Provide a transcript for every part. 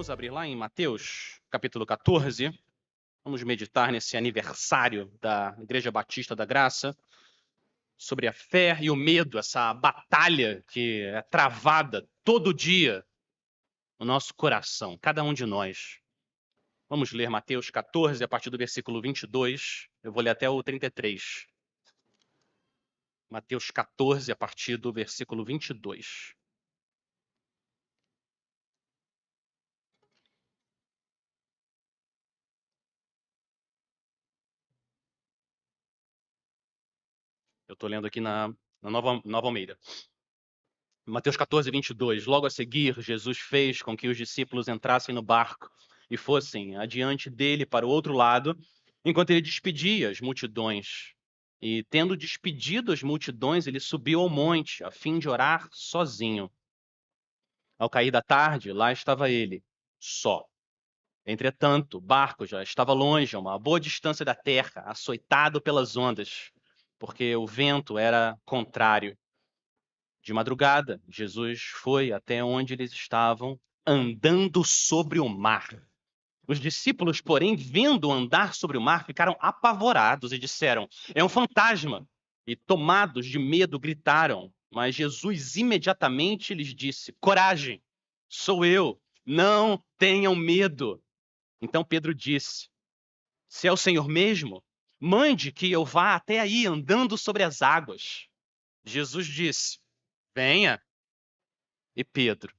Vamos abrir lá em Mateus, capítulo 14. Vamos meditar nesse aniversário da Igreja Batista da Graça, sobre a fé e o medo, essa batalha que é travada todo dia no nosso coração, cada um de nós. Vamos ler Mateus 14, a partir do versículo 22. Eu vou ler até o 33. Mateus 14, a partir do versículo 22. Eu estou lendo aqui na Nova Almeida. Mateus 14, 22. Logo a seguir, Jesus fez com que os discípulos entrassem no barco e fossem adiante dele para o outro lado, enquanto ele despedia as multidões. E, tendo despedido as multidões, ele subiu ao monte, a fim de orar sozinho. Ao cair da tarde, lá estava ele, só. Entretanto, o barco já estava longe, a uma boa distância da terra, açoitado pelas ondas, porque o vento era contrário. De madrugada, Jesus foi até onde eles estavam, andando sobre o mar. Os discípulos, porém, vendo andar sobre o mar, ficaram apavorados e disseram: "É um fantasma!" E, tomados de medo, gritaram. Mas Jesus imediatamente lhes disse: "Coragem, sou eu, não tenham medo." Então Pedro disse: "Se é o Senhor mesmo, mande que eu vá até aí andando sobre as águas." Jesus disse: "Venha." E Pedro,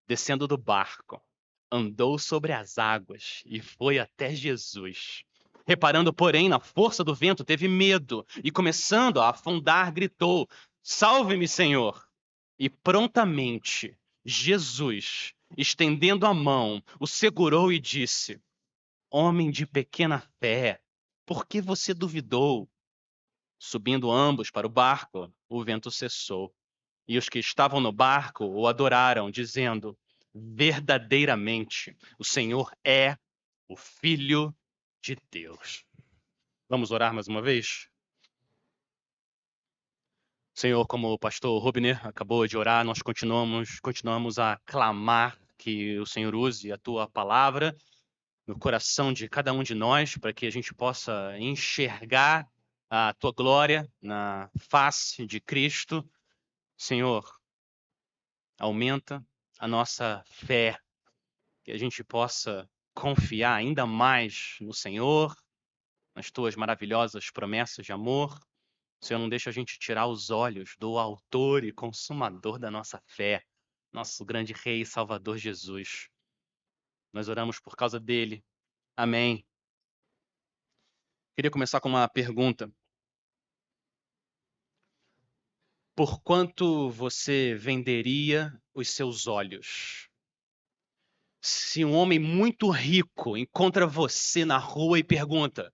descendo do barco, andou sobre as águas e foi até Jesus. Reparando, porém, na força do vento, teve medo e, começando a afundar, gritou: "Salve-me, Senhor!" E prontamente Jesus, estendendo a mão, o segurou e disse: "Homem de pequena fé, por que você duvidou?" Subindo ambos para o barco, o vento cessou. E os que estavam no barco o adoraram, dizendo: "Verdadeiramente, o Senhor é o Filho de Deus." Vamos orar mais uma vez? Senhor, como o pastor Rubner acabou de orar, nós continuamos a clamar que o Senhor use a tua palavra no coração de cada um de nós, para que a gente possa enxergar a tua glória na face de Cristo. Senhor, aumenta a nossa fé, que a gente possa confiar ainda mais no Senhor, nas tuas maravilhosas promessas de amor. Senhor, não deixa a gente tirar os olhos do autor e consumador da nossa fé, nosso grande Rei e Salvador Jesus. Nós oramos por causa dele. Amém. Queria começar com uma pergunta. Por quanto você venderia os seus olhos? Se um homem muito rico encontra você na rua e pergunta: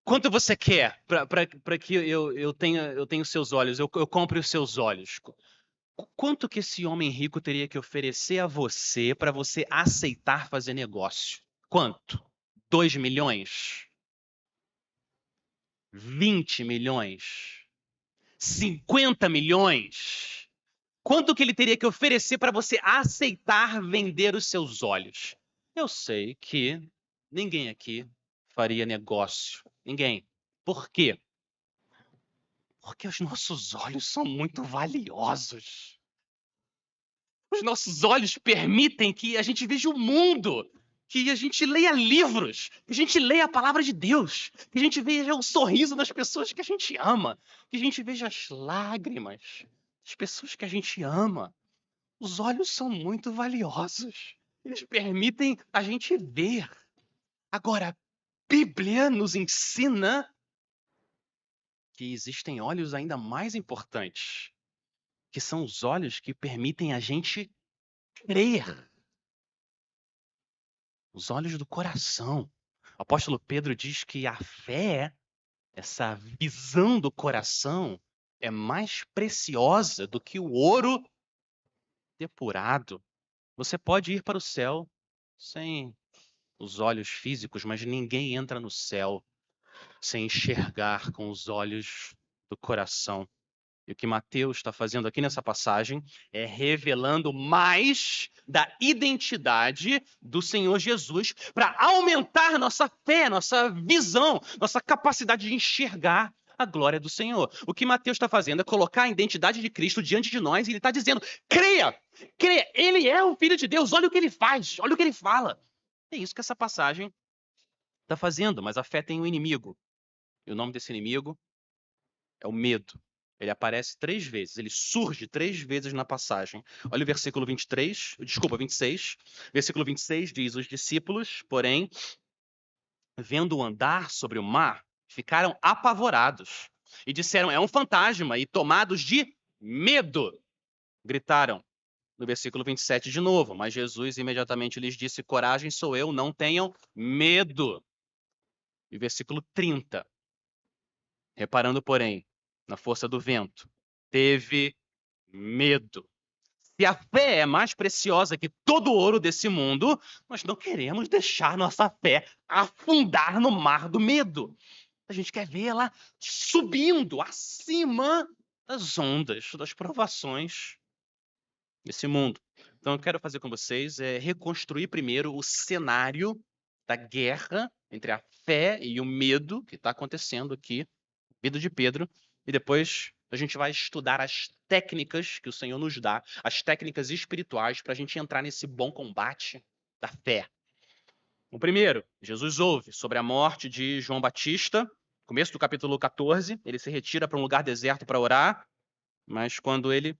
"Quanto você quer para que eu tenha os seus olhos, eu compre os seus olhos?" Quanto que esse homem rico teria que oferecer a você para você aceitar fazer negócio? Quanto? 2 milhões? 20 milhões? 50 milhões? Quanto que ele teria que oferecer para você aceitar vender os seus olhos? Eu sei que ninguém aqui faria negócio. Ninguém. Por quê? Porque os nossos olhos são muito valiosos. Os nossos olhos permitem que a gente veja o mundo, que a gente leia livros, que a gente leia a palavra de Deus, que a gente veja o sorriso das pessoas que a gente ama, que a gente veja as lágrimas das pessoas que a gente ama. Os olhos são muito valiosos. Eles permitem a gente ver. Agora, a Bíblia nos ensina que existem olhos ainda mais importantes, que são os olhos que permitem a gente crer. Os olhos do coração. O apóstolo Pedro diz que a fé, essa visão do coração, é mais preciosa do que o ouro depurado. Você pode ir para o céu sem os olhos físicos, mas ninguém entra no céu sem enxergar com os olhos do coração. E o que Mateus está fazendo aqui nessa passagem é revelando mais da identidade do Senhor Jesus para aumentar nossa fé, nossa visão, nossa capacidade de enxergar a glória do Senhor. O que Mateus está fazendo é colocar a identidade de Cristo diante de nós e ele está dizendo: creia, creia, ele é o Filho de Deus, olha o que ele faz, olha o que ele fala. É isso que essa passagem está fazendo, mas a fé tem um inimigo. E o nome desse inimigo é o medo. Ele aparece 3 vezes, ele surge 3 vezes na passagem. Olha o versículo 26. Versículo 26 diz: os discípulos, porém, vendo-o andar sobre o mar, ficaram apavorados e disseram: é um fantasma, e tomados de medo, gritaram. No versículo 27 de novo, mas Jesus imediatamente lhes disse: coragem, sou eu, não tenham medo. E versículo 30, reparando, porém, na força do vento, teve medo. Se a fé é mais preciosa que todo o ouro desse mundo, nós não queremos deixar nossa fé afundar no mar do medo. A gente quer ver ela subindo acima das ondas, das provações desse mundo. Então, eu quero fazer com vocês reconstruir primeiro o cenário da guerra entre a fé e o medo que está acontecendo aqui, na vida de Pedro, e depois a gente vai estudar as técnicas que o Senhor nos dá, as técnicas espirituais para a gente entrar nesse bom combate da fé. O primeiro, Jesus ouve sobre a morte de João Batista, começo do capítulo 14, ele se retira para um lugar deserto para orar, mas quando ele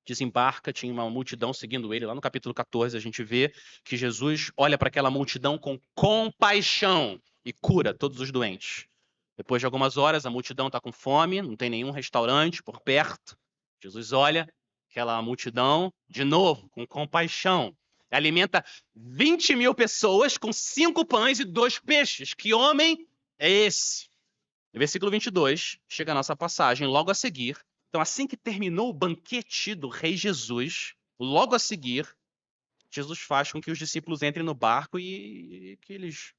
desembarca, tinha uma multidão seguindo ele. Lá no capítulo 14 a gente vê que Jesus olha para aquela multidão com compaixão e cura todos os doentes. Depois de algumas horas, a multidão está com fome, não tem nenhum restaurante por perto. Jesus olha aquela multidão, de novo, com compaixão. Alimenta 20.000 pessoas com 5 pães e 2 peixes. Que homem é esse? No versículo 22, chega a nossa passagem logo a seguir. Então, assim que terminou o banquete do rei Jesus, logo a seguir, Jesus faz com que os discípulos entrem no barco e que eles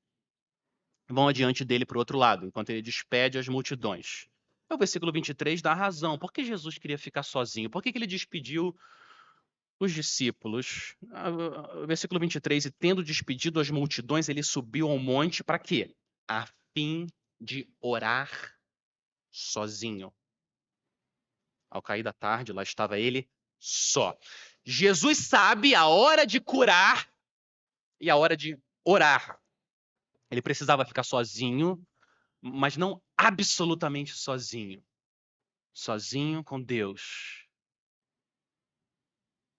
vão adiante dele para o outro lado, enquanto ele despede as multidões. O versículo 23 dá a razão. Por que Jesus queria ficar sozinho? Por que ele despediu os discípulos? O versículo 23, e tendo despedido as multidões, ele subiu ao monte para quê? A fim de orar sozinho. Ao cair da tarde, lá estava ele só. Jesus sabe a hora de curar e a hora de orar. Ele precisava ficar sozinho, mas não absolutamente sozinho. Sozinho com Deus.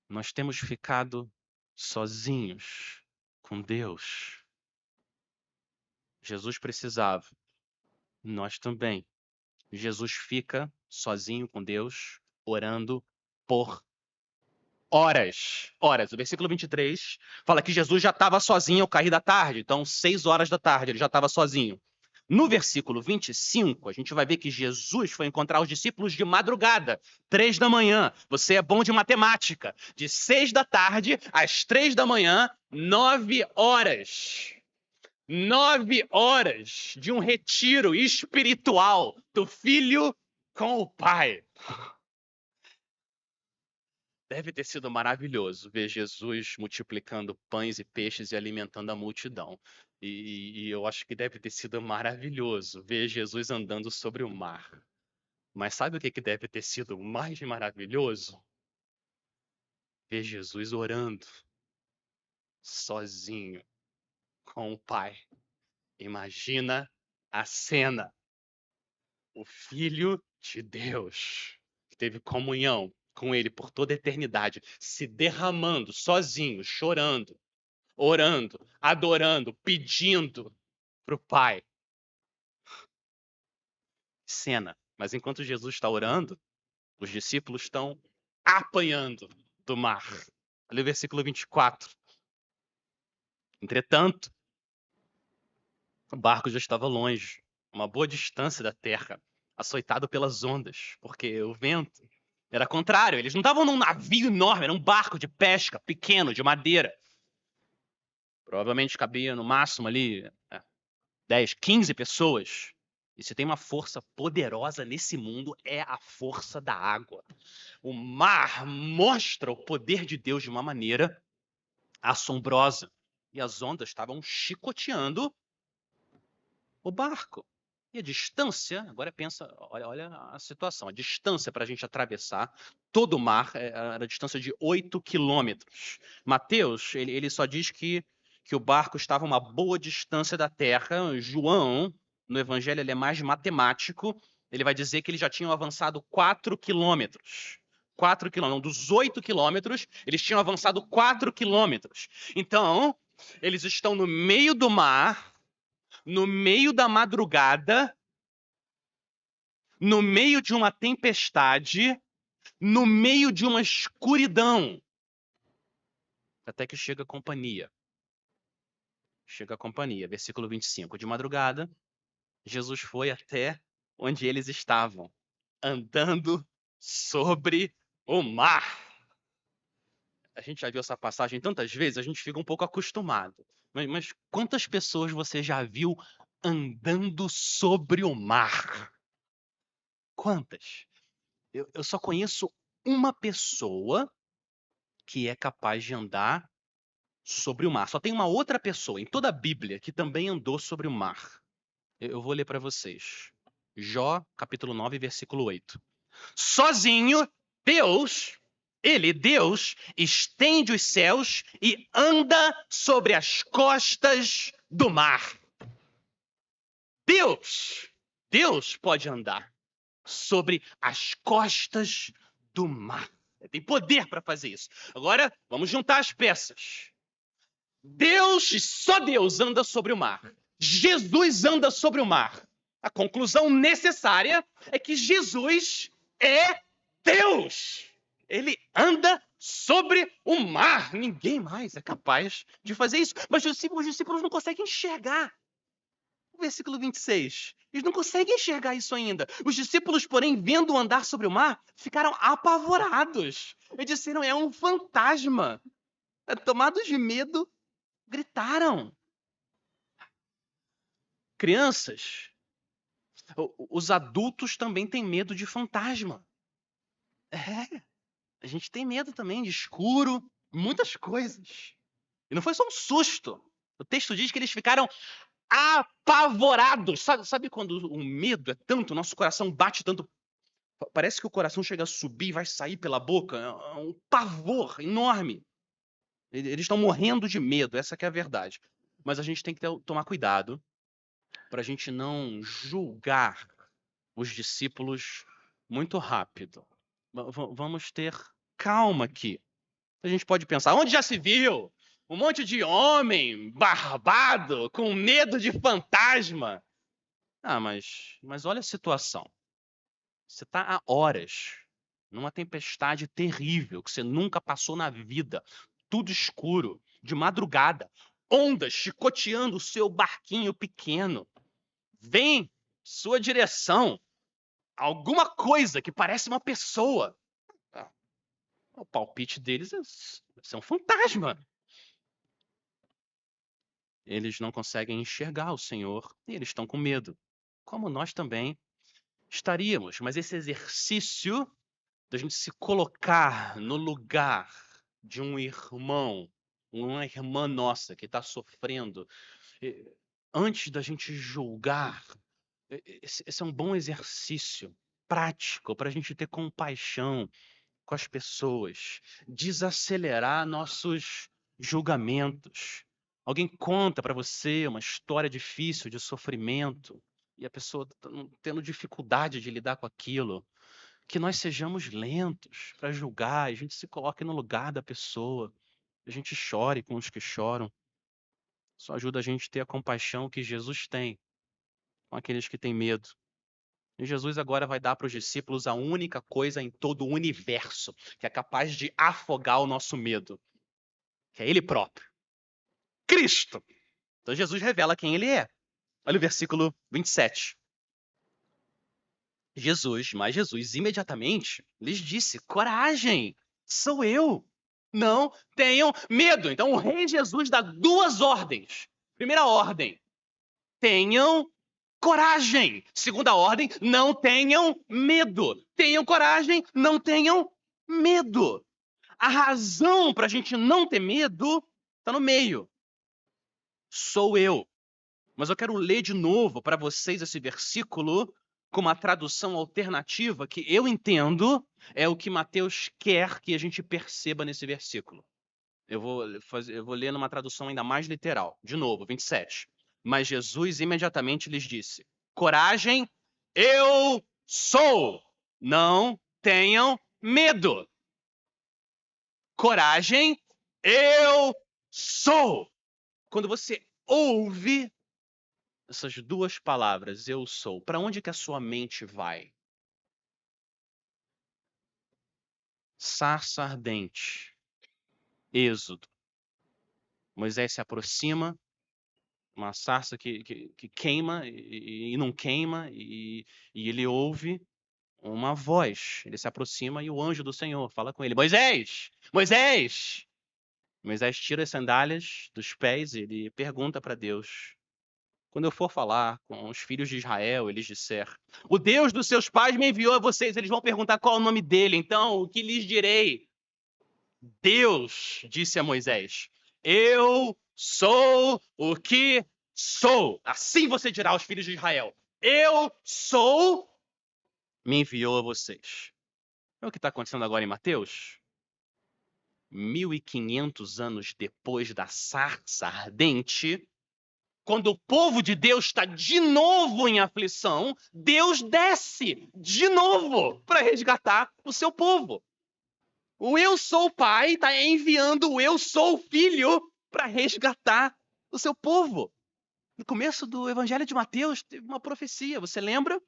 Nós temos ficado sozinhos com Deus. Jesus precisava. Nós também. Jesus fica sozinho com Deus, orando por horas. O versículo 23 fala que Jesus já estava sozinho ao cair da tarde. Então, 6 horas da tarde, ele já estava sozinho. No versículo 25, a gente vai ver que Jesus foi encontrar os discípulos de madrugada, 3 da manhã. Você é bom de matemática. De 6 da tarde às 3 da manhã, 9 horas. 9 horas de um retiro espiritual do Filho com o Pai. Deve ter sido maravilhoso ver Jesus multiplicando pães e peixes e alimentando a multidão. E eu acho que deve ter sido maravilhoso ver Jesus andando sobre o mar. Mas sabe o que deve ter sido mais maravilhoso? Ver Jesus orando sozinho com o Pai. Imagina a cena. O Filho de Deus, que teve comunhão com ele por toda a eternidade, se derramando sozinho, chorando, orando, adorando, pedindo para o Pai. Cena. Mas enquanto Jesus está orando, os discípulos estão apanhando do mar. Olha o versículo 24. Entretanto, o barco já estava longe, uma boa distância da terra, açoitado pelas ondas, porque o vento era contrário. Eles não estavam num navio enorme, era um barco de pesca pequeno, de madeira. Provavelmente cabia no máximo ali 10, 15 pessoas. E se tem uma força poderosa nesse mundo, é a força da água. O mar mostra o poder de Deus de uma maneira assombrosa. E as ondas estavam chicoteando o barco. E a distância, agora pensa, olha a situação, a distância para a gente atravessar todo o mar era a distância de 8 quilômetros. Mateus, ele só diz que o barco estava a uma boa distância da terra. João, no evangelho, ele é mais matemático, ele vai dizer que eles já tinham avançado 4 quilômetros. 4 quilômetros. Dos 8 quilômetros, eles tinham avançado 4 quilômetros. Então, eles estão no meio do mar, no meio da madrugada, no meio de uma tempestade, no meio de uma escuridão. Até que chega a companhia. Chega a companhia, versículo 25. De madrugada, Jesus foi até onde eles estavam, andando sobre o mar. A gente já viu essa passagem tantas vezes, a gente fica um pouco acostumado. Mas quantas pessoas você já viu andando sobre o mar? Quantas? Eu só conheço uma pessoa que é capaz de andar sobre o mar. Só tem uma outra pessoa em toda a Bíblia que também andou sobre o mar. Eu vou ler para vocês. Jó, capítulo 9, versículo 8. Sozinho, Deus, Deus, estende os céus e anda sobre as costas do mar. Deus pode andar sobre as costas do mar. Tem poder para fazer isso. Agora, vamos juntar as peças. Deus, só Deus anda sobre o mar. Jesus anda sobre o mar. A conclusão necessária é que Jesus é Deus. Ele anda sobre o mar. Ninguém mais é capaz de fazer isso. Mas os discípulos não conseguem enxergar. Versículo 26. Eles não conseguem enxergar isso ainda. Os discípulos, porém, vendo andar sobre o mar, ficaram apavorados. Eles disseram, é um fantasma. Tomados de medo, gritaram. Crianças, os adultos também têm medo de fantasma. A gente tem medo também de escuro, muitas coisas. E não foi só um susto. O texto diz que eles ficaram apavorados. Sabe quando o medo é tanto, nosso coração bate tanto, parece que o coração chega a subir e vai sair pela boca? É um pavor enorme. Eles estão morrendo de medo, essa que é a verdade. Mas a gente tem que tomar cuidado para a gente não julgar os discípulos muito rápido. Vamos ter calma aqui. A gente pode pensar, onde já se viu? Um monte de homem barbado, com medo de fantasma. Ah, mas olha a situação. Você está há horas numa tempestade terrível que você nunca passou na vida. Tudo escuro, de madrugada. Ondas chicoteando o seu barquinho pequeno. Vem sua direção alguma coisa que parece uma pessoa. O palpite deles é um fantasma. Eles não conseguem enxergar o Senhor e eles estão com medo, como nós também estaríamos. Mas esse exercício da gente se colocar no lugar de um irmão, uma irmã nossa que está sofrendo, antes da gente julgar, esse é um bom exercício prático para a gente ter compaixão com as pessoas, desacelerar nossos julgamentos. Alguém conta para você uma história difícil de sofrimento e a pessoa está tendo dificuldade de lidar com aquilo. Que nós sejamos lentos para julgar, a gente se coloque no lugar da pessoa, a gente chore com os que choram. Isso ajuda a gente a ter a compaixão que Jesus tem com aqueles que têm medo. E Jesus agora vai dar para os discípulos a única coisa em todo o universo que é capaz de afogar o nosso medo, que é Ele próprio, Cristo. Então Jesus revela quem Ele é. Olha o versículo 27. Mas Jesus imediatamente lhes disse, coragem, sou eu, não tenham medo. Então o rei Jesus dá duas ordens. Primeira ordem, tenham coragem. Segunda ordem, não tenham medo. Tenham coragem, não tenham medo. A razão para a gente não ter medo está no meio. Sou eu. Mas eu quero ler de novo para vocês esse versículo com uma tradução alternativa que eu entendo é o que Mateus quer que a gente perceba nesse versículo. Eu vou ler numa tradução ainda mais literal. De novo, 27. Mas Jesus imediatamente lhes disse: coragem, eu sou. Não tenham medo. Coragem, eu sou. Quando você ouve essas duas palavras, eu sou, para onde que a sua mente vai? Sarça ardente. Êxodo. Moisés se aproxima, uma sarça que queima e não queima, e ele ouve uma voz. Ele se aproxima e o anjo do Senhor fala com ele: Moisés! Moisés! Moisés tira as sandálias dos pés e ele pergunta para Deus: quando eu for falar com os filhos de Israel, eles disser: o Deus dos seus pais me enviou a vocês. Eles vão perguntar qual é o nome dele. Então, o que lhes direi? Deus disse a Moisés: eu sou o que sou. Assim você dirá aos filhos de Israel: eu sou, me enviou a vocês. É o que está acontecendo agora em Mateus? 1500 anos depois da sarça ardente, quando o povo de Deus está de novo em aflição, Deus desce de novo para resgatar o seu povo. O eu sou o pai está enviando o eu sou o filho para resgatar o seu povo. No começo do Evangelho de Mateus, teve uma profecia, você lembra?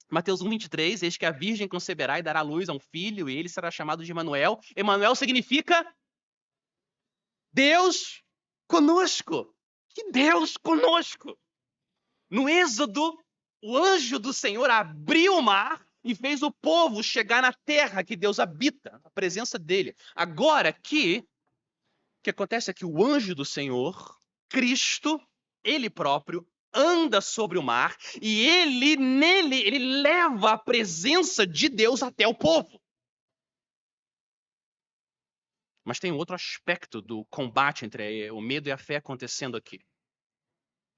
Mateus 1:23, eis que a virgem conceberá e dará à luz a um filho, e ele será chamado de Emanuel. Emanuel significa Deus conosco. Que Deus conosco. No Êxodo, o anjo do Senhor abriu o mar e fez o povo chegar na terra que Deus habita, a presença dele. Agora aqui, o que acontece é que o anjo do Senhor, Cristo, ele próprio, anda sobre o mar e ele leva a presença de Deus até o povo. Mas tem um outro aspecto do combate entre o medo e a fé acontecendo aqui,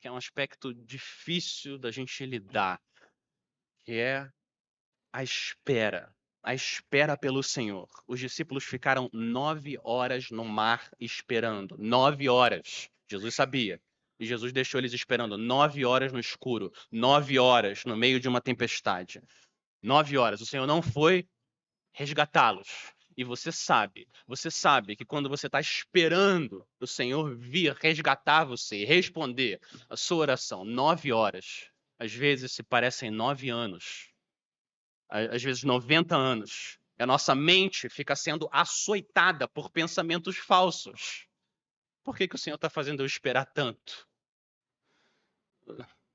que é um aspecto difícil da gente lidar, que é a espera. A espera pelo Senhor. Os discípulos ficaram 9 horas no mar esperando. 9 horas. Jesus sabia. E Jesus deixou eles esperando 9 horas no escuro. 9 horas no meio de uma tempestade. 9 horas. O Senhor não foi resgatá-los. E você sabe que quando você está esperando o Senhor vir resgatar você e responder a sua oração, 9 horas, às vezes se parecem 9 anos, às vezes 90 anos. A nossa mente fica sendo açoitada por pensamentos falsos. Por que o Senhor está fazendo eu esperar tanto?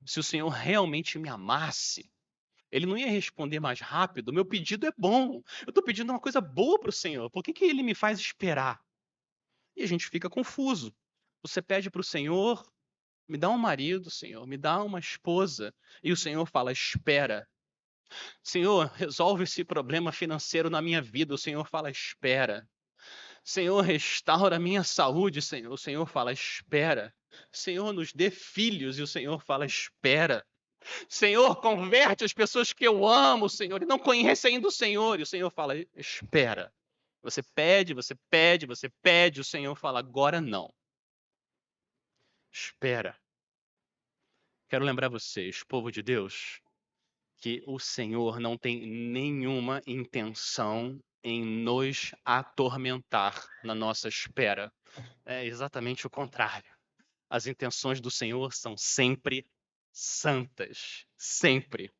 Se o Senhor realmente me amasse, ele não ia responder mais rápido. Meu pedido é bom. Eu estou pedindo uma coisa boa para o Senhor. Por que ele me faz esperar? E a gente fica confuso. Você pede para o Senhor: me dá um marido, Senhor, me dá uma esposa. E o Senhor fala: espera. Senhor, resolve esse problema financeiro na minha vida. O Senhor fala: espera. Senhor, restaura a minha saúde, Senhor. O Senhor fala: espera. Senhor, nos dê filhos. E o Senhor fala: espera. Senhor, converte as pessoas que eu amo, Senhor, e não conhecem ainda o Senhor. E o Senhor fala: espera. Você pede, você pede, você pede. O Senhor fala: agora não. Espera. Quero lembrar vocês, povo de Deus, que o Senhor não tem nenhuma intenção em nos atormentar na nossa espera. É exatamente o contrário. As intenções do Senhor são sempre santas. Sempre.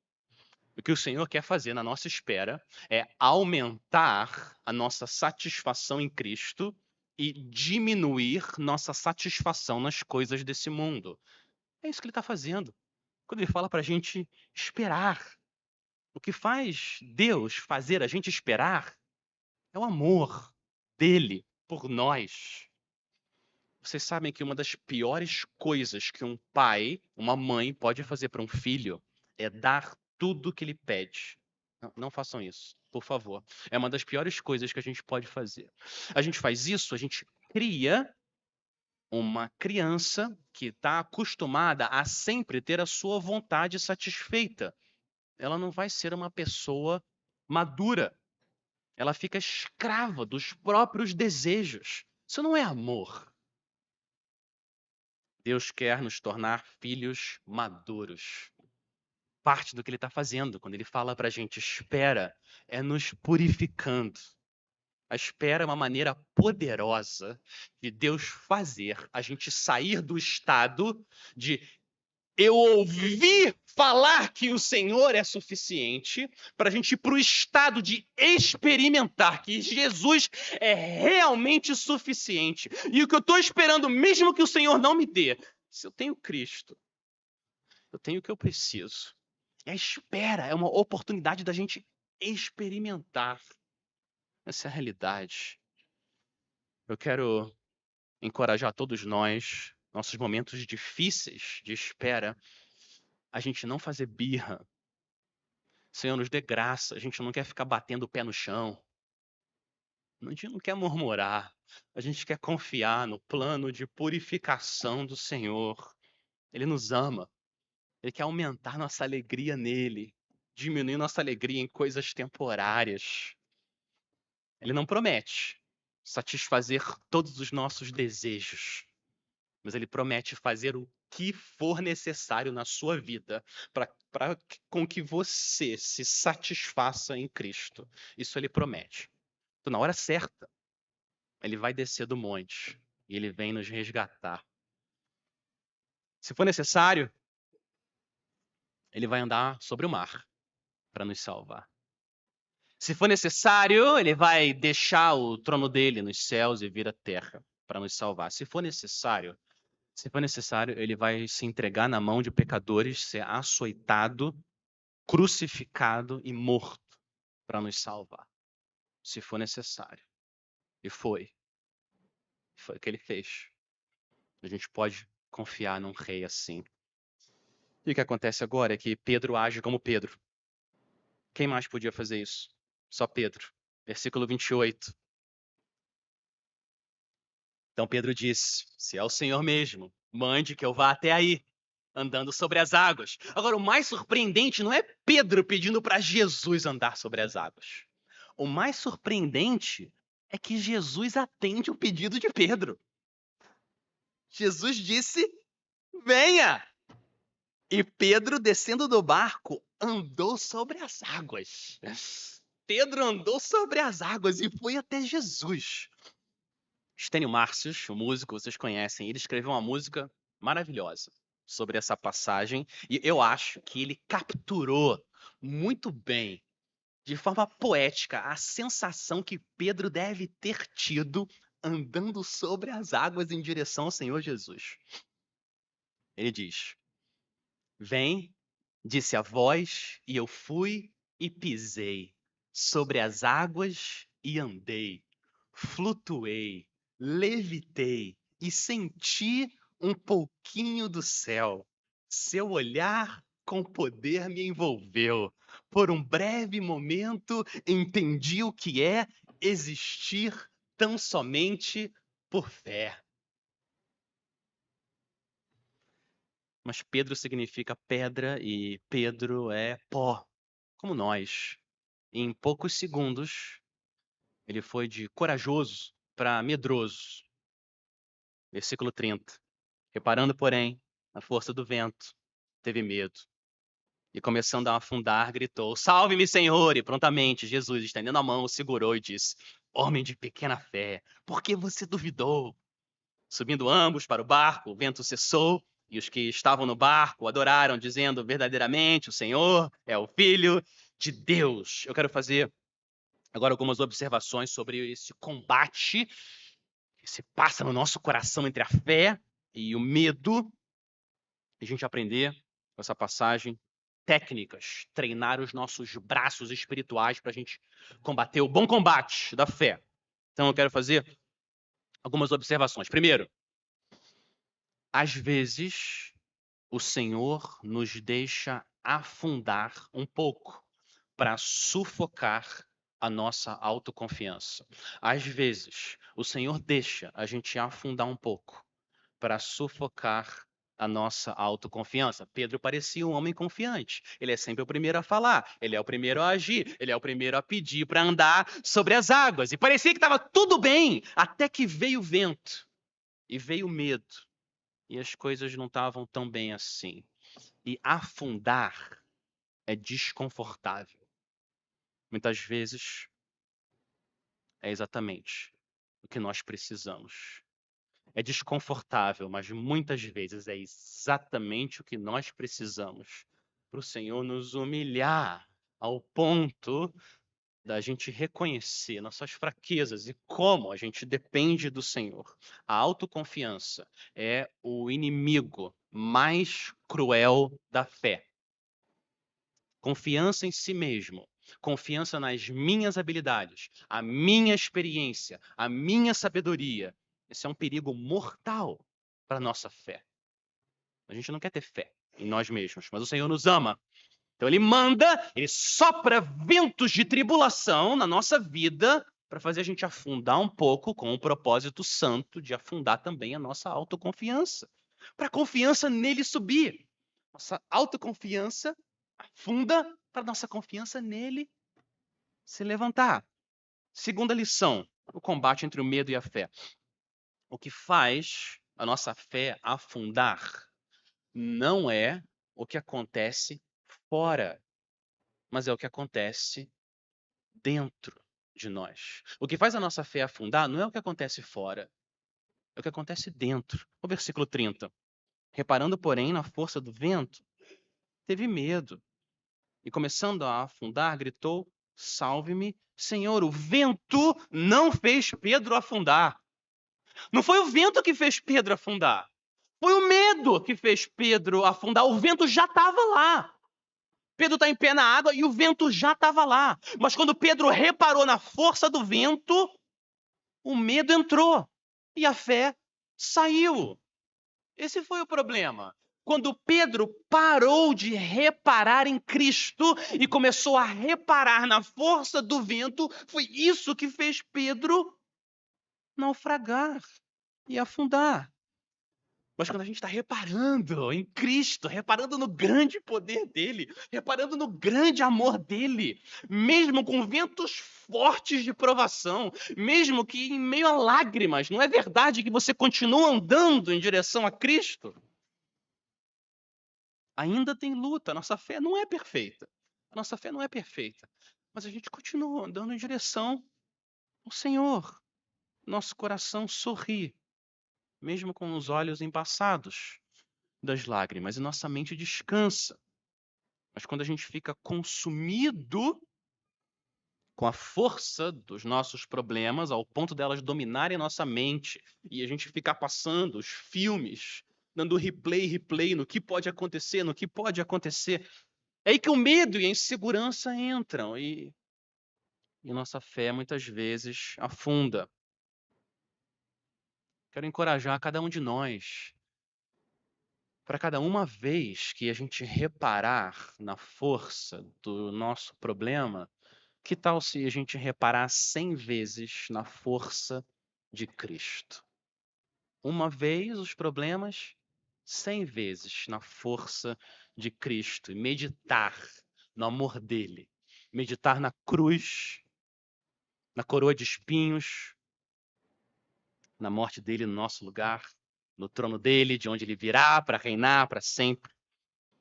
O que o Senhor quer fazer na nossa espera é aumentar a nossa satisfação em Cristo e diminuir nossa satisfação nas coisas desse mundo. É isso que ele está fazendo. Quando ele fala para a gente esperar. O que faz Deus fazer a gente esperar é o amor dele por nós. Vocês sabem que uma das piores coisas que um pai, uma mãe pode fazer para um filho é dar tudo que ele pede. Não façam isso, por favor. É uma das piores coisas que a gente pode fazer. A gente faz isso, a gente cria uma criança que está acostumada a sempre ter a sua vontade satisfeita. Ela não vai ser uma pessoa madura. Ela fica escrava dos próprios desejos. Isso não é amor. Deus quer nos tornar filhos maduros. Parte do que ele está fazendo quando ele fala para a gente espera é nos purificando. A espera é uma maneira poderosa de Deus fazer a gente sair do estado de eu ouvi falar que o Senhor é suficiente para a gente ir para o estado de experimentar que Jesus é realmente suficiente. E o que eu estou esperando, mesmo que o Senhor não me dê, se eu tenho Cristo, eu tenho o que eu preciso. E a espera é uma oportunidade da gente experimentar essa realidade. Eu quero encorajar todos nós, nossos momentos difíceis de espera, a gente não fazer birra. Senhor, nos dê graça. A gente não quer ficar batendo o pé no chão. A gente não quer murmurar. A gente quer confiar no plano de purificação do Senhor. Ele nos ama. Ele quer aumentar nossa alegria nele, diminuir nossa alegria em coisas temporárias. Ele não promete satisfazer todos os nossos desejos, mas ele promete fazer o que for necessário na sua vida para com que você se satisfaça em Cristo. Isso ele promete. Então, na hora certa, ele vai descer do monte e ele vem nos resgatar. Se for necessário, ele vai andar sobre o mar para nos salvar. Se for necessário, ele vai deixar o trono dele nos céus e vir à terra para nos salvar. Se for necessário, ele vai se entregar na mão de pecadores, ser açoitado, crucificado e morto para nos salvar. Se for necessário. E foi. Foi o que ele fez. A gente pode confiar num rei assim. E o que acontece agora é que Pedro age como Pedro. Quem mais podia fazer isso? Só Pedro. Versículo 28. Então Pedro disse: se é o Senhor mesmo, mande que eu vá até aí, andando sobre as águas. Agora, o mais surpreendente não é Pedro pedindo para Jesus andar sobre as águas. O mais surpreendente é que Jesus atende o pedido de Pedro. Jesus disse: venha! E Pedro, descendo do barco, andou sobre as águas. Pedro andou sobre as águas e foi até Jesus. Stênio Márcios, o músico, vocês conhecem, ele escreveu uma música maravilhosa sobre essa passagem e eu acho que ele capturou muito bem, de forma poética, a sensação que Pedro deve ter tido andando sobre as águas em direção ao Senhor Jesus. Ele diz: vem, disse a voz, e eu fui e pisei sobre as águas e andei, flutuei, levitei e senti um pouquinho do céu. Seu olhar com poder me envolveu. Por um breve momento entendi o que é existir tão somente por fé. Mas Pedro significa pedra e Pedro é pó, como nós. Em poucos segundos, ele foi de corajoso para medroso. Versículo 30. Reparando, porém, na força do vento, teve medo. E começando a afundar, gritou: salve-me, Senhor! E prontamente Jesus, estendendo a mão, o segurou e disse: homem de pequena fé, por que você duvidou? Subindo ambos para o barco, o vento cessou, e os que estavam no barco adoraram, dizendo: verdadeiramente, o Senhor é o Filho de Deus. Eu quero fazer agora algumas observações sobre esse combate que se passa no nosso coração entre a fé e o medo. A gente aprender com essa passagem técnicas, treinar os nossos braços espirituais para a gente combater o bom combate da fé. Então eu quero fazer algumas observações. Primeiro, Às vezes, o Senhor nos deixa afundar um pouco para sufocar a nossa autoconfiança. Às vezes, o Senhor deixa a gente afundar um pouco para sufocar a nossa autoconfiança. Pedro parecia um homem confiante. Ele é sempre o primeiro a falar, ele é o primeiro a agir, ele é o primeiro a pedir para andar sobre as águas. E parecia que estava tudo bem, até que veio o vento e veio o medo. E as coisas não estavam tão bem assim. E afundar é desconfortável. Muitas vezes é exatamente o que nós precisamos. É desconfortável, mas muitas vezes é exatamente o que nós precisamos para o Senhor nos humilhar ao ponto da gente reconhecer nossas fraquezas e como a gente depende do Senhor. A autoconfiança é o inimigo mais cruel da fé. Confiança em si mesmo, confiança nas minhas habilidades, a minha experiência, a minha sabedoria. Esse é um perigo mortal para a nossa fé. A gente não quer ter fé em nós mesmos, mas o Senhor nos ama. Então ele manda, ele sopra ventos de tribulação na nossa vida para fazer a gente afundar um pouco com o propósito santo de afundar também a nossa autoconfiança. Para a confiança nele subir. Nossa autoconfiança afunda para nossa confiança nele se levantar. Segunda lição, o combate entre o medo e a fé. O que faz a nossa fé afundar não é o que acontece fora, mas é o que acontece dentro de nós. O que faz a nossa fé afundar não é o que acontece fora, é o que acontece dentro. O versículo 30. Reparando, porém, na força do vento, teve medo e, começando a afundar, gritou: Salve-me, Senhor. O vento não fez Pedro afundar. Não foi o vento que fez Pedro afundar. Foi o medo que fez Pedro afundar. O vento já estava lá. Pedro está em pé na água e o vento já estava lá. Mas quando Pedro reparou na força do vento, o medo entrou e a fé saiu. Esse foi o problema. Quando Pedro parou de reparar em Cristo e começou a reparar na força do vento, foi isso que fez Pedro naufragar e afundar. Mas quando a gente está reparando em Cristo, reparando no grande poder dele, reparando no grande amor dele, mesmo com ventos fortes de provação, mesmo que em meio a lágrimas, não é verdade que você continua andando em direção a Cristo? Ainda tem luta, a nossa fé não é perfeita. A nossa fé não é perfeita, mas a gente continua andando em direção ao Senhor. Nosso coração sorri, mesmo com os olhos embaçados das lágrimas, e nossa mente descansa. Mas quando a gente fica consumido com a força dos nossos problemas, ao ponto delas dominarem nossa mente, e a gente ficar passando os filmes, dando replay no que pode acontecer, no que pode acontecer, é aí que o medo e a insegurança entram, e nossa fé muitas vezes afunda. Quero encorajar cada um de nós, para cada uma vez que a gente reparar na força do nosso problema, que tal se a gente reparar 100 vezes na força de Cristo? Uma vez os problemas, 100 vezes na força de Cristo. E meditar no amor dele. Meditar na cruz, na coroa de espinhos, na morte dele no nosso lugar, no trono dele, de onde ele virá para reinar para sempre.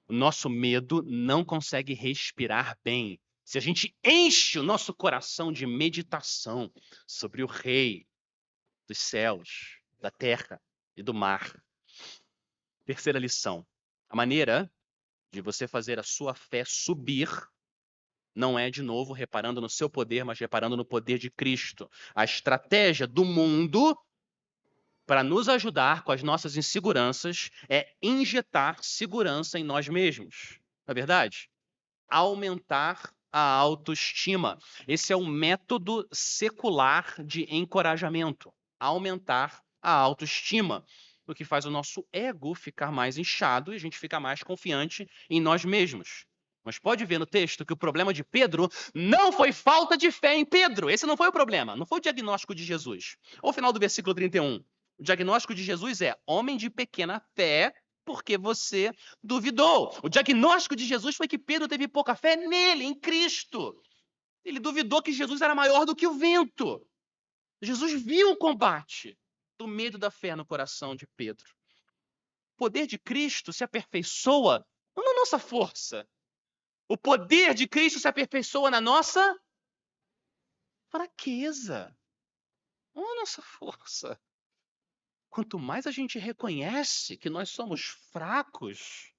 O nosso medo não consegue respirar bem se a gente enche o nosso coração de meditação sobre o Rei dos céus, da terra e do mar. Terceira lição. A maneira de você fazer a sua fé subir não é, de novo, reparando no seu poder, mas reparando no poder de Cristo. A estratégia do mundo para nos ajudar com as nossas inseguranças é injetar segurança em nós mesmos. Não é verdade? Aumentar a autoestima. Esse é o método secular de encorajamento. Aumentar a autoestima. o que faz o nosso ego ficar mais inchado e a gente fica mais confiante em nós mesmos. Mas pode ver no texto que o problema de Pedro não foi falta de fé em Pedro. Esse não foi o problema, não foi o diagnóstico de Jesus. Ao final do versículo 31, o diagnóstico de Jesus é: homem de pequena fé, porque você duvidou. O diagnóstico de Jesus foi que Pedro teve pouca fé nele, em Cristo. Ele duvidou que Jesus era maior do que o vento. Jesus viu o combate do medo da fé no coração de Pedro. O poder de Cristo se aperfeiçoa não na nossa força. O poder de Cristo se aperfeiçoa na nossa fraqueza, não na nossa força. Quanto mais a gente reconhece que nós somos fracos,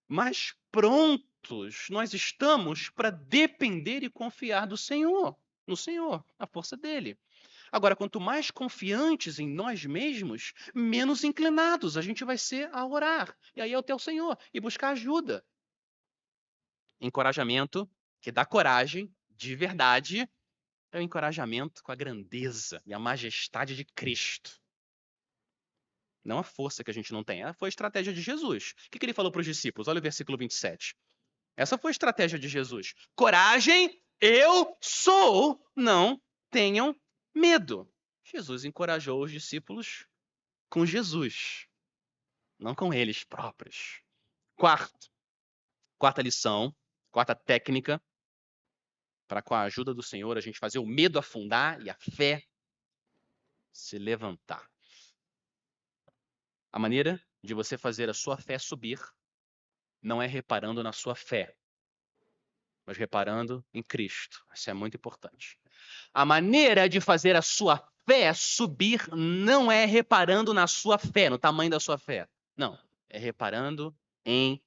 mais prontos nós estamos para depender e confiar do Senhor, no Senhor, na força dele. Agora, quanto mais confiantes em nós mesmos, menos inclinados a gente vai ser a orar. E aí até o Senhor e buscar ajuda. Encorajamento que dá coragem, de verdade, é o encorajamento com a grandeza e a majestade de Cristo. Não a força que a gente não tem. Foi a estratégia de Jesus. O que ele falou para os discípulos? Olha o versículo 27. Essa foi a estratégia de Jesus. Coragem, eu sou, não tenham medo. Jesus encorajou os discípulos com Jesus, não com eles próprios. Quarta lição, quarta técnica, para com a ajuda do Senhor a gente fazer o medo afundar e a fé se levantar. A maneira de você fazer a sua fé subir não é reparando na sua fé, mas reparando em Cristo. Isso é muito importante. A maneira de fazer a sua fé subir não é reparando na sua fé, no tamanho da sua fé. Não, é reparando em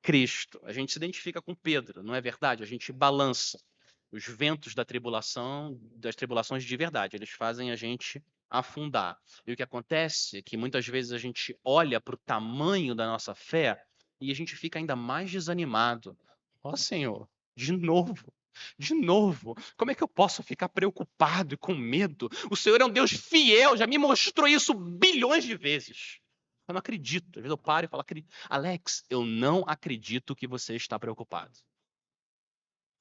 Cristo. A gente se identifica com Pedro, não é verdade? A gente balança. Os ventos da tribulação, das tribulações de verdade, eles fazem a gente afundar. E o que acontece é que muitas vezes a gente olha para o tamanho da nossa fé e a gente fica ainda mais desanimado. Ó Senhor, de novo. De novo, como é que eu posso ficar preocupado e com medo? O Senhor é um Deus fiel, já me mostrou isso bilhões de vezes. Eu não acredito. Às vezes eu paro e falo: Alex, eu não acredito que você está preocupado.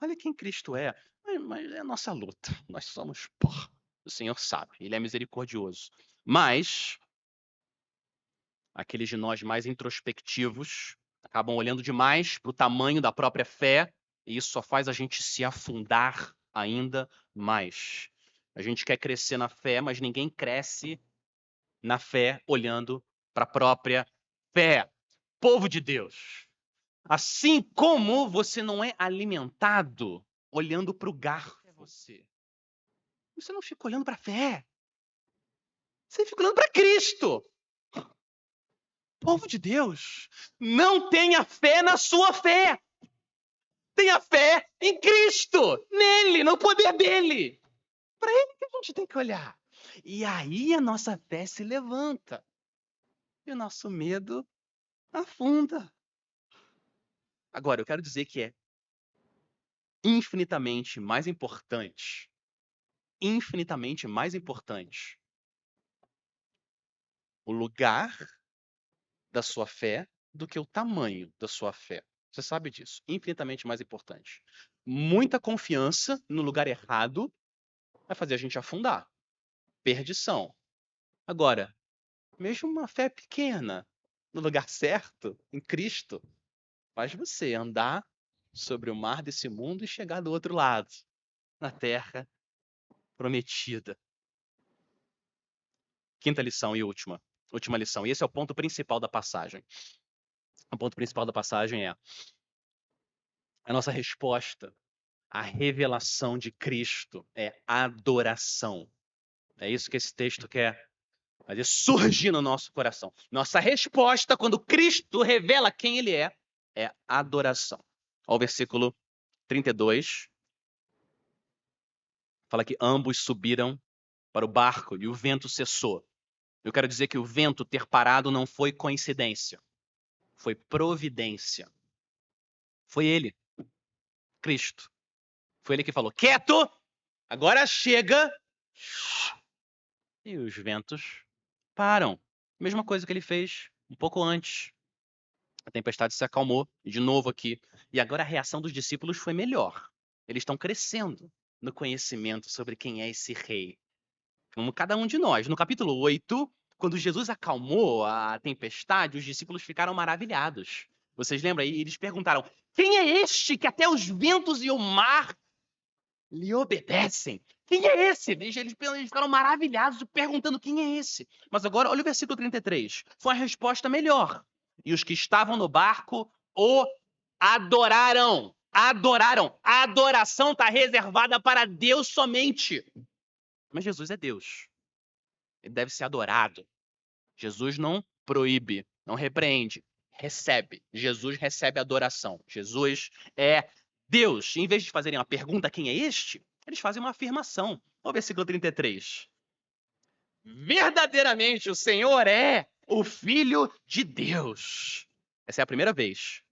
Olha quem Cristo é. Mas é a nossa luta. Nós somos pó. O Senhor sabe, Ele é misericordioso. Mas aqueles de nós mais introspectivos acabam olhando demais para o tamanho da própria fé, e isso só faz a gente se afundar ainda mais. A gente quer crescer na fé, mas ninguém cresce na fé olhando para a própria fé. Povo de Deus, assim como você não é alimentado olhando para o garfo, você não fica olhando para a fé. Você fica olhando para Cristo. Povo de Deus, não tenha fé na sua fé. Tenha fé em Cristo, nele, no poder dele. Para ele que a gente tem que olhar. E aí a nossa fé se levanta. E o nosso medo afunda. Agora, eu quero dizer que é infinitamente mais importante o lugar da sua fé do que o tamanho da sua fé. Você sabe disso. Infinitamente mais importante. Muita confiança no lugar errado vai fazer a gente afundar. Perdição. Agora, mesmo uma fé pequena no lugar certo, em Cristo, faz você andar sobre o mar desse mundo e chegar do outro lado, na terra prometida. Quinta lição e última lição. E esse é o ponto principal da passagem. O ponto principal da passagem é a nossa resposta à revelação de Cristo é adoração. É isso que esse texto quer fazer surgir no nosso coração. Nossa resposta, quando Cristo revela quem Ele é adoração. Olha o versículo 32. Fala que ambos subiram para o barco e o vento cessou. Eu quero dizer que o vento ter parado não foi coincidência. Foi providência. Foi Ele, Cristo. Foi Ele que falou: quieto, agora chega. E os ventos param. Mesma coisa que ele fez um pouco antes. A tempestade se acalmou, e de novo aqui. E agora a reação dos discípulos foi melhor. Eles estão crescendo no conhecimento sobre quem é esse rei. Como cada um de nós. No capítulo 8, quando Jesus acalmou a tempestade, os discípulos ficaram maravilhados. Vocês lembram aí? Eles perguntaram: quem é este que até os ventos e o mar lhe obedecem? Quem é esse? Eles ficaram maravilhados, perguntando quem é esse. Mas agora, olha o versículo 33. Foi a resposta melhor. E os que estavam no barco o adoraram. Adoraram. A adoração está reservada para Deus somente. Mas Jesus é Deus. Ele deve ser adorado. Jesus não proíbe, não repreende, recebe. Jesus recebe adoração. Jesus é Deus. Em vez de fazerem uma pergunta, quem é este? Eles fazem uma afirmação. Olha o versículo 33. Verdadeiramente o Senhor é o Filho de Deus. Essa é a primeira vez.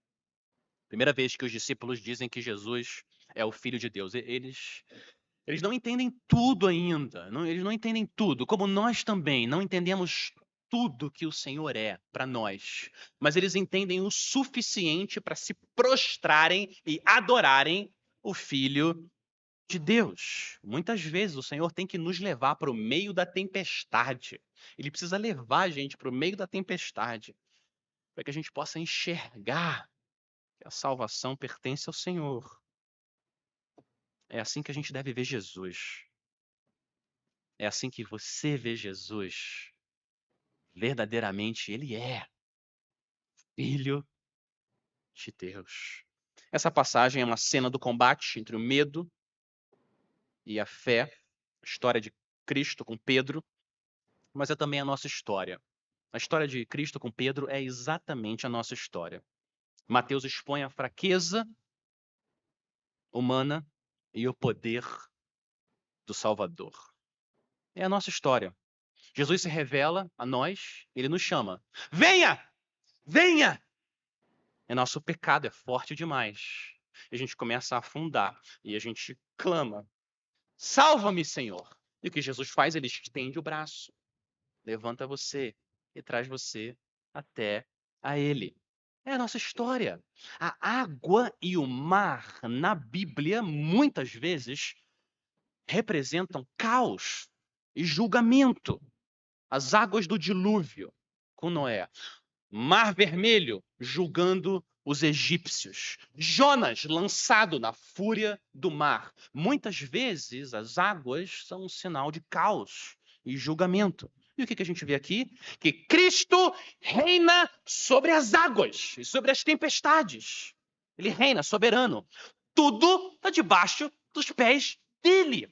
Primeira vez que os discípulos dizem que Jesus é o Filho de Deus. Eles não entendem tudo ainda. Eles não entendem tudo. Como nós também não entendemos tudo que o Senhor é para nós. Mas eles entendem o suficiente para se prostrarem e adorarem o Filho de Deus. Muitas vezes o Senhor tem que nos levar para o meio da tempestade. Ele precisa levar a gente para o meio da tempestade para que a gente possa enxergar que a salvação pertence ao Senhor. É assim que a gente deve ver Jesus. É assim que você vê Jesus. Verdadeiramente, ele é Filho de Deus. Essa passagem é uma cena do combate entre o medo e a fé, a história de Cristo com Pedro, mas é também a nossa história. A história de Cristo com Pedro é exatamente a nossa história. Mateus expõe a fraqueza humana e o poder do Salvador. É a nossa história. Jesus se revela a nós, ele nos chama. Venha! Venha! E nosso pecado é forte demais. E a gente começa a afundar. E a gente clama: salva-me, Senhor! E o que Jesus faz? Ele estende o braço, levanta você e traz você até a Ele. É a nossa história. A água e o mar na Bíblia, muitas vezes, representam caos e julgamento. As águas do dilúvio com Noé. Mar Vermelho julgando os egípcios. Jonas lançado na fúria do mar. Muitas vezes as águas são um sinal de caos e julgamento. E o que a gente vê aqui? Que Cristo reina sobre as águas e sobre as tempestades. Ele reina soberano. Tudo está debaixo dos pés dele.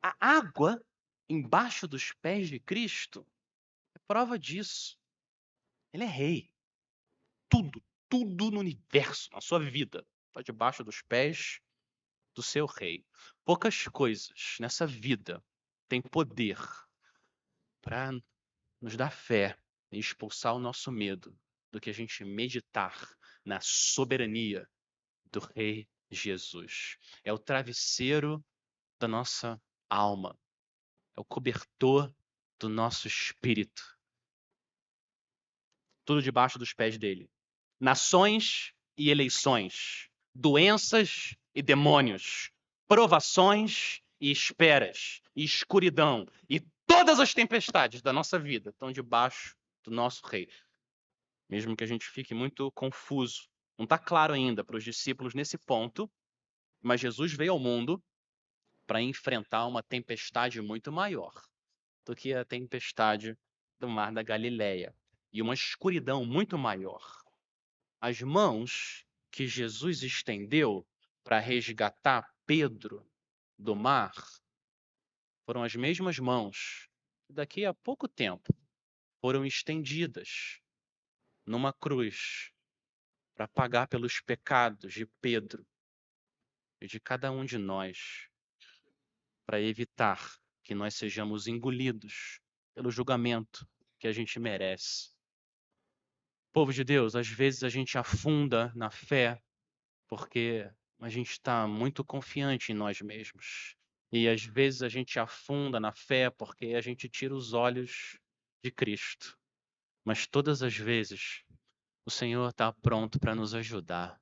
A água embaixo dos pés de Cristo é prova disso. Ele é rei. Tudo no universo, na sua vida, está debaixo dos pés do seu rei. Poucas coisas nessa vida têm poder para nos dar fé e expulsar o nosso medo do que a gente meditar na soberania do Rei Jesus. É o travesseiro da nossa alma, é o cobertor do nosso espírito. Tudo debaixo dos pés dele. Nações e eleições, doenças e demônios, provações e esperas, e escuridão, e todas as tempestades da nossa vida estão debaixo do nosso rei. Mesmo que a gente fique muito confuso, não está claro ainda para os discípulos nesse ponto, mas Jesus veio ao mundo para enfrentar uma tempestade muito maior do que a tempestade do mar da Galileia e uma escuridão muito maior. As mãos que Jesus estendeu para resgatar Pedro do mar foram as mesmas mãos que daqui a pouco tempo foram estendidas numa cruz para pagar pelos pecados de Pedro e de cada um de nós, para evitar que nós sejamos engolidos pelo julgamento que a gente merece. Povo de Deus, às vezes a gente afunda na fé porque a gente está muito confiante em nós mesmos. E às vezes a gente afunda na fé porque a gente tira os olhos de Cristo. mas todas as vezes o Senhor está pronto para nos ajudar.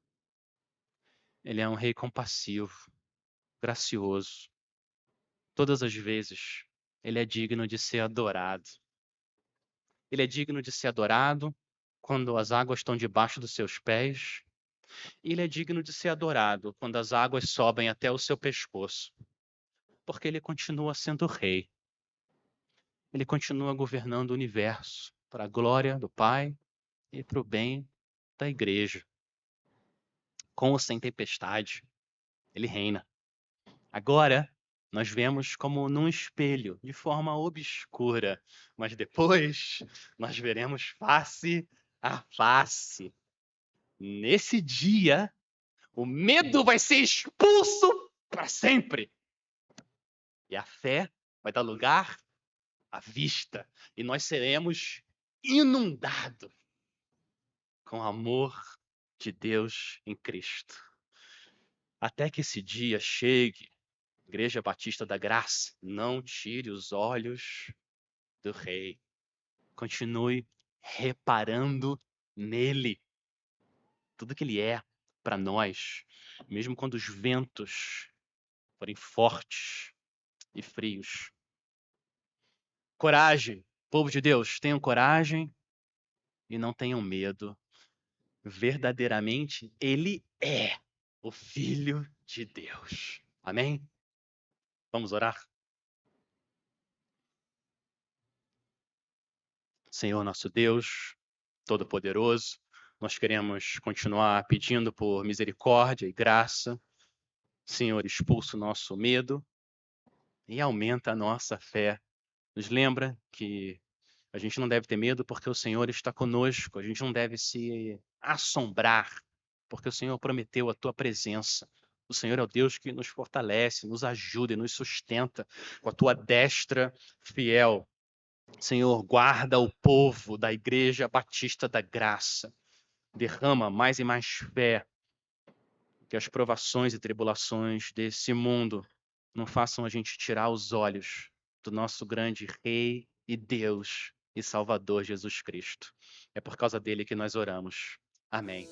Ele é um rei compassivo, gracioso. Todas as vezes ele é digno de ser adorado. Ele é digno de ser adorado quando as águas estão debaixo dos seus pés. E ele é digno de ser adorado quando as águas sobem até o seu pescoço. Porque ele continua sendo rei. Ele continua governando o universo para a glória do Pai e para o bem da igreja. Com ou sem tempestade, ele reina. Agora, nós vemos como num espelho, de forma obscura, mas depois nós veremos face a face. Nesse dia, o medo vai ser expulso para sempre. E a fé vai dar lugar à vista. E nós seremos inundados com o amor de Deus em Cristo. Até que esse dia chegue, Igreja Batista da Graça, não tire os olhos do Rei. Continue reparando nele. Tudo que ele é para nós, mesmo quando os ventos forem fortes e frios. Coragem, povo de Deus, tenham coragem e não tenham medo. Verdadeiramente, ele é o Filho de Deus. Amém? Vamos orar? Senhor nosso Deus, Todo-Poderoso, nós queremos continuar pedindo por misericórdia e graça. Senhor, expulsa o nosso medo e aumenta a nossa fé. Nos lembra que a gente não deve ter medo porque o Senhor está conosco. A gente não deve se assombrar porque o Senhor prometeu a tua presença. O Senhor é o Deus que nos fortalece, nos ajuda e nos sustenta com a tua destra fiel. Senhor, guarda o povo da Igreja Batista da Graça. Derrama mais e mais fé. Que as provações e tribulações desse mundo não façam a gente tirar os olhos do nosso grande Rei e Deus e Salvador Jesus Cristo. É por causa dele que nós oramos. Amém.